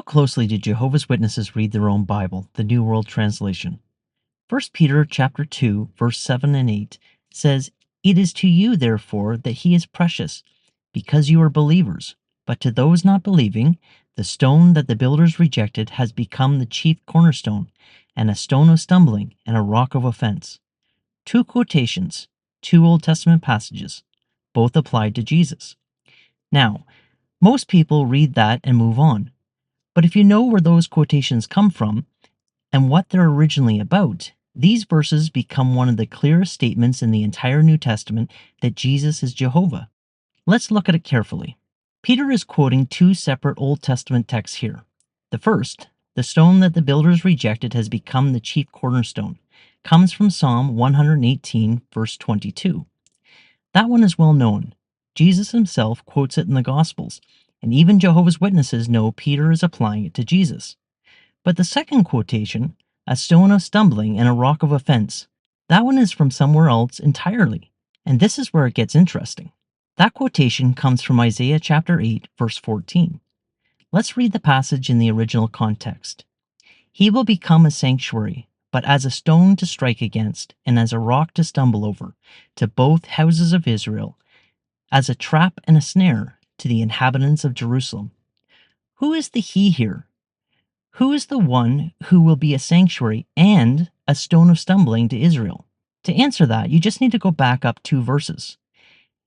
closely do Jehovah's Witnesses read their own Bible, the New World Translation? 1 Peter chapter 2, verse 7 and 8 says, "It is to you, therefore, that he is precious, because you are believers. But to those not believing, the stone that the builders rejected has become the chief cornerstone, and a stone of stumbling and a rock of offense." Two quotations, two Old Testament passages, both applied to Jesus. Now, most people read that and move on. But if you know where those quotations come from and what they're originally about, these verses become one of the clearest statements in the entire New Testament that Jesus is Jehovah. Let's look at it carefully. Peter is quoting two separate Old Testament texts here. The first, "The stone that the builders rejected has become the chief cornerstone," comes from Psalm 118, verse 22. That one is well known. Jesus himself quotes it in the Gospels, and even Jehovah's Witnesses know Peter is applying it to Jesus. But the second quotation, "a stone of stumbling and a rock of offense," that one is from somewhere else entirely, and this is where it gets interesting. That quotation comes from Isaiah chapter 8, verse 14. Let's read the passage in the original context. "He will become a sanctuary, but as a stone to strike against, and as a rock to stumble over, to both houses of Israel, as a trap and a snare to the inhabitants of Jerusalem." Who is the he here? Who is the one who will be a sanctuary and a stone of stumbling to Israel? To answer that, you just need to go back up two verses.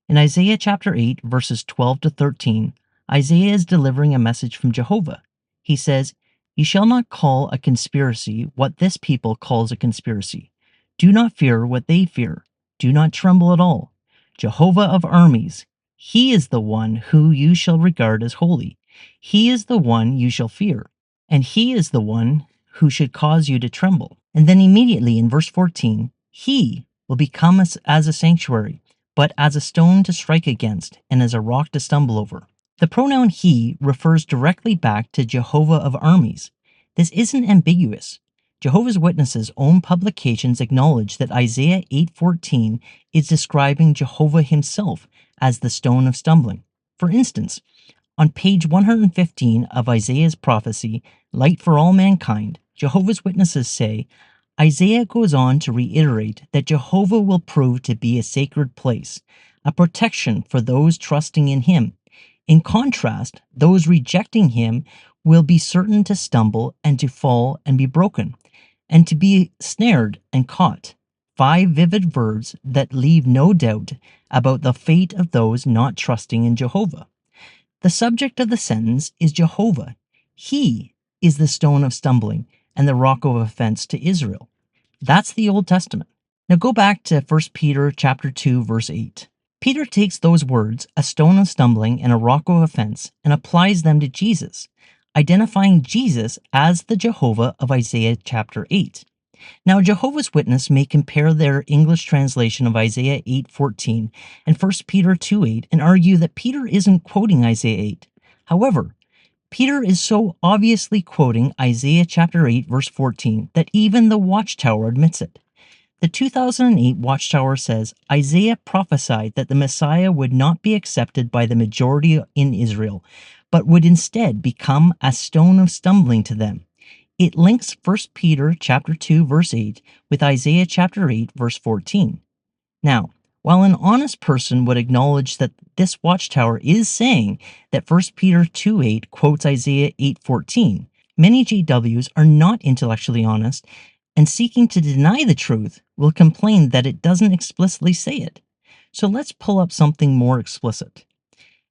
In Isaiah chapter 8, verses 12 to 13, Isaiah is delivering a message from Jehovah. He says, "You shall not call a conspiracy what this people calls a conspiracy. Do not fear what they fear. Do not tremble at all. Jehovah of armies, he is the one who you shall regard as holy. He is the one you shall fear, and he is the one who should cause you to tremble." And then immediately in verse 14, "He will become as a sanctuary, but as a stone to strike against, and as a rock to stumble over." The pronoun he refers directly back to Jehovah of armies. This isn't ambiguous. Jehovah's Witnesses' own publications acknowledge that Isaiah 8:14 is describing Jehovah himself as the stone of stumbling. For instance, on page 115 of Isaiah's prophecy, "Light for All Mankind," Jehovah's Witnesses say, Isaiah goes on to reiterate that Jehovah will prove to be a sacred place, a protection for those trusting in him. In contrast, those rejecting him will be certain to stumble and to fall and be broken, and to be snared and caught. 5 vivid verbs that leave no doubt about the fate of those not trusting in Jehovah. The subject of the sentence is Jehovah. He is the stone of stumbling and the rock of offense to Israel. That's the Old Testament. Now go back to 1 Peter chapter 2, verse 8. Peter takes those words, "a stone of stumbling and a rock of offense," and applies them to Jesus, identifying Jesus as the Jehovah of Isaiah chapter 8. Now, a Jehovah's Witness may compare their English translation of Isaiah 8:14 and 1 Peter 2:8 and argue that Peter isn't quoting Isaiah 8. However, Peter is so obviously quoting Isaiah chapter 8, verse 14 that even the Watchtower admits it. The 2008 Watchtower says Isaiah prophesied that the Messiah would not be accepted by the majority in Israel, but would instead become a stone of stumbling to them. It links 1 Peter chapter 2, verse 8 with Isaiah chapter 8, verse 14. Now, while an honest person would acknowledge that this Watchtower is saying that 1 Peter 2:8 quotes Isaiah 8:14, many GWs are not intellectually honest and seeking to deny the truth will complain that it doesn't explicitly say it. So let's pull up something more explicit.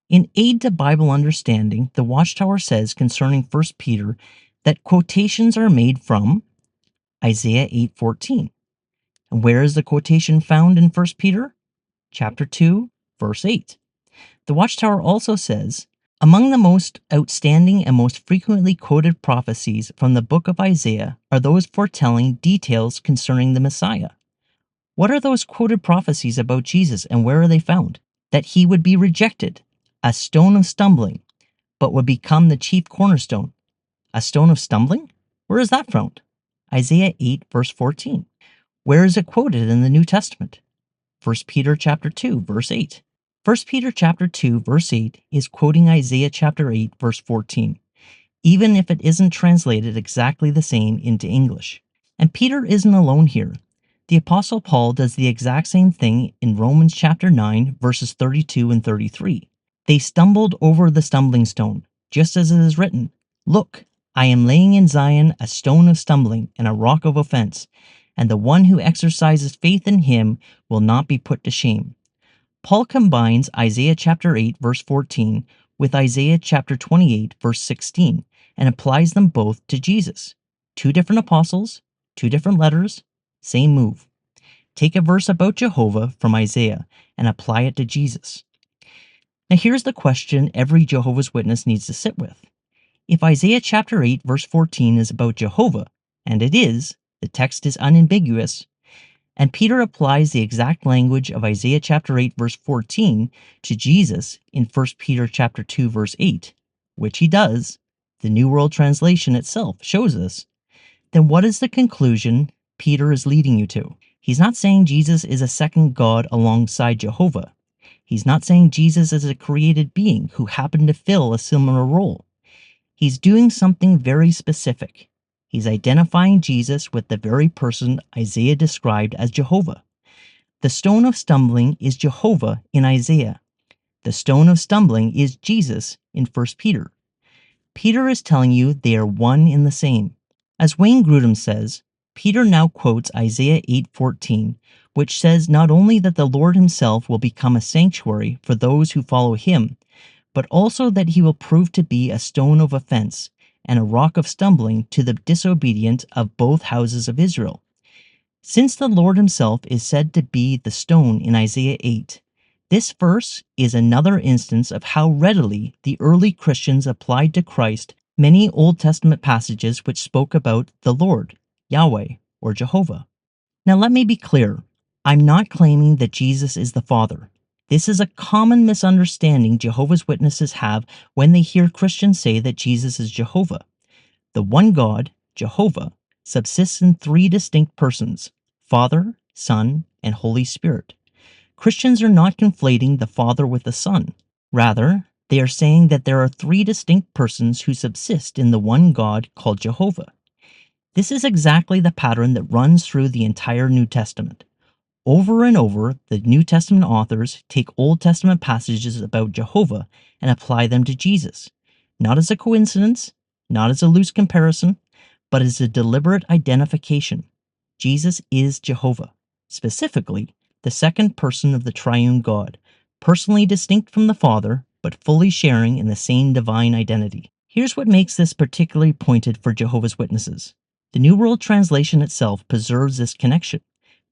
In Aid to Bible Understanding, the Watchtower says concerning 1 Peter that quotations are made from Isaiah 8:14. And where is the quotation found in 1 Peter? Chapter 2, verse 8. The Watchtower also says, among the most outstanding and most frequently quoted prophecies from the book of Isaiah are those foretelling details concerning the Messiah. What are those quoted prophecies about Jesus and where are they found? That he would be rejected, a stone of stumbling, but would become the chief cornerstone. A stone of stumbling? Where is that found? Isaiah 8, verse 14. Where is it quoted in the New Testament? 1 Peter chapter 2, verse 8. 1 Peter chapter 2, verse 8 is quoting Isaiah chapter 8, verse 14. even if it isn't translated exactly the same into English. And Peter isn't alone here. The Apostle Paul does the exact same thing in Romans chapter 9, verses 32 and 33. They stumbled over the stumbling stone, just as it is written, "Look, I am laying in Zion a stone of stumbling and a rock of offense, and the one who exercises faith in him will not be put to shame." Paul combines Isaiah chapter 8, verse 14 with Isaiah chapter 28, verse 16, and applies them both to Jesus. Two different apostles, two different letters, same move. Take a verse about Jehovah from Isaiah and apply it to Jesus. Now here's the question every Jehovah's Witness needs to sit with. If Isaiah chapter 8, verse 14 is about Jehovah, and it is, the text is unambiguous, and Peter applies the exact language of Isaiah chapter 8 verse 14 to Jesus in 1 Peter chapter 2 verse 8, which he does, the New World Translation itself shows us, then what is the conclusion Peter is leading you to? He's not saying Jesus is a second God alongside Jehovah. He's not saying Jesus is a created being who happened to fill a similar role. He's doing something very specific. He's identifying Jesus with the very person Isaiah described as Jehovah. The stone of stumbling is Jehovah in Isaiah. The stone of stumbling is Jesus in 1 Peter. Peter is telling you they are one in the same. As Wayne Grudem says, Peter now quotes Isaiah 8:14, which says not only that the Lord himself will become a sanctuary for those who follow him, but also that he will prove to be a stone of offense and a rock of stumbling to the disobedient of both houses of Israel. Since the Lord himself is said to be the stone in Isaiah 8, this verse is another instance of how readily the early Christians applied to Christ many Old Testament passages which spoke about the Lord, Yahweh, or Jehovah. Now let me be clear, I'm not claiming that Jesus is the Father. This is a common misunderstanding Jehovah's Witnesses have when they hear Christians say that Jesus is Jehovah. The one God, Jehovah, subsists in three distinct persons: Father, Son, and Holy Spirit. Christians are not conflating the Father with the Son. Rather, they are saying that there are three distinct persons who subsist in the one God called Jehovah. This is exactly the pattern that runs through the entire New Testament. Over and over, the New Testament authors take Old Testament passages about Jehovah and apply them to Jesus, not as a coincidence, not as a loose comparison, but as a deliberate identification. Jesus is Jehovah, specifically the second person of the triune God, personally distinct from the Father, but fully sharing in the same divine identity. Here's what makes this particularly pointed for Jehovah's Witnesses. The New World Translation itself preserves this connection,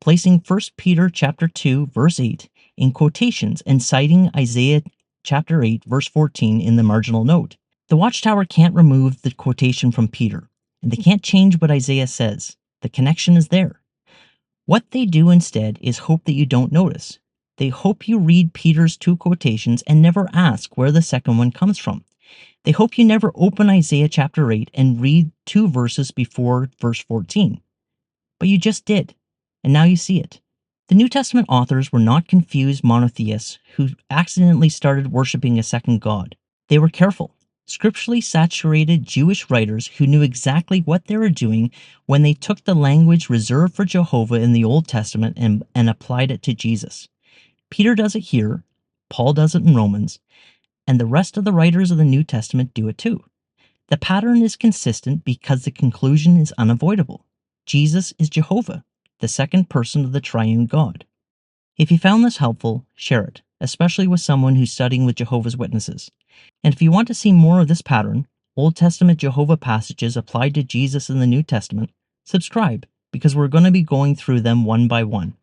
placing 1 Peter chapter 2 verse 8 in quotations and citing Isaiah chapter 8 verse 14 in the marginal note. The Watchtower can't remove the quotation from Peter, and they can't change what Isaiah says. The connection is there. What they do instead is hope that you don't notice. They hope you read Peter's two quotations and never ask where the second one comes from. They hope you never open Isaiah chapter 8 and read two verses before verse 14. But you just did, and now you see it. The New Testament authors were not confused monotheists who accidentally started worshiping a second god. They were careful, scripturally saturated Jewish writers who knew exactly what they were doing when they took the language reserved for Jehovah in the Old Testament and applied it to Jesus. Peter does it here, Paul does it in Romans, and the rest of the writers of the New Testament do it too. The pattern is consistent because the conclusion is unavoidable. Jesus is Jehovah, the second person of the triune God. If you found this helpful, share it, especially with someone who's studying with Jehovah's Witnesses. And if you want to see more of this pattern, Old Testament Jehovah passages applied to Jesus in the New Testament, subscribe, because we're going to be going through them one by one.